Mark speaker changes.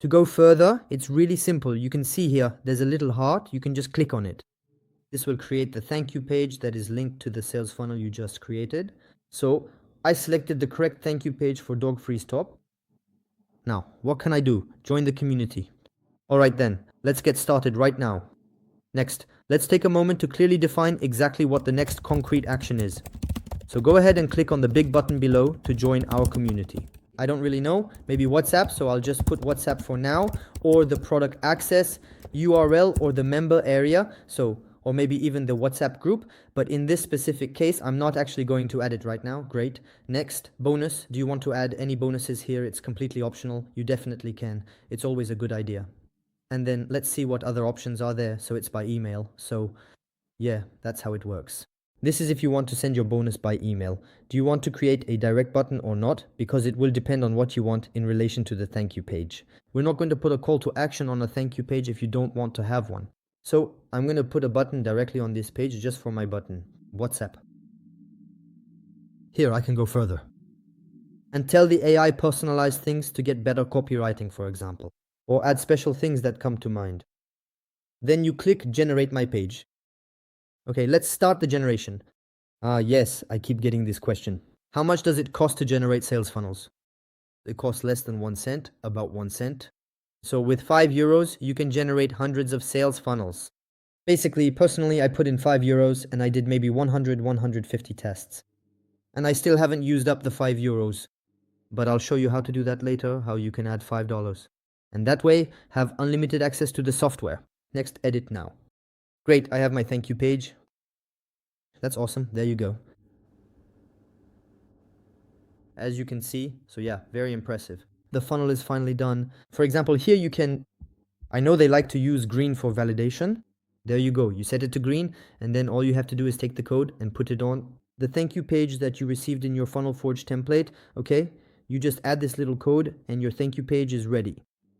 Speaker 1: To go further, it's really simple. You can see here, there's a little heart. You can just click on it. This will create the thank you page that is linked to the sales funnel you just created. So I selected the correct thank you page for Dog Free Stop. Now, what can I do? Join the community. All right then, let's get started right now. Next, let's take a moment to clearly define exactly what the next concrete action is. So go ahead and click on the big button below to join our community. I don't really know, maybe WhatsApp, so I'll just put WhatsApp for now, or the product access, URL, or the member area, or maybe even the WhatsApp group, but in this specific case, I'm not actually going to add it right now. Great. Next, bonus. Do you want to add any bonuses here? It's completely optional. You definitely can. It's always a good idea. And then let's see what other options are there. So it's by email. So yeah, that's how it works. This is if you want to send your bonus by email. Do you want to create a direct button or not? Because it will depend on what you want in relation to the thank you page. We're not going to put a call to action on a thank you page if you don't want to have one. So I'm going to put a button directly on this page just for my button, WhatsApp. Here I can go further and tell the AI personalized things to get better copywriting, for example, or add special things that come to mind. Then you click generate my page. Okay, let's start the generation. Yes, I keep getting this question. How much does it cost to generate sales funnels? It costs less than 1 cent, about 1 cent. So with €5, you can generate hundreds of sales funnels. Basically, personally, I put in €5 and I did maybe 100, 150 tests. And I still haven't used up the €5. But I'll show you how to do that later, how you can add $5. And that way, have unlimited access to the software. Next, edit now. Great, I have my thank you page. That's awesome, there you go. As you can see, so yeah, very impressive. The funnel is finally done. For example, here you can, I know they like to use green for validation. There you go, you set it to green, and then all you have to do is take the code and put it on the thank you page that you received in your FunnelForge template, okay? You just add this little code and your thank you page is ready.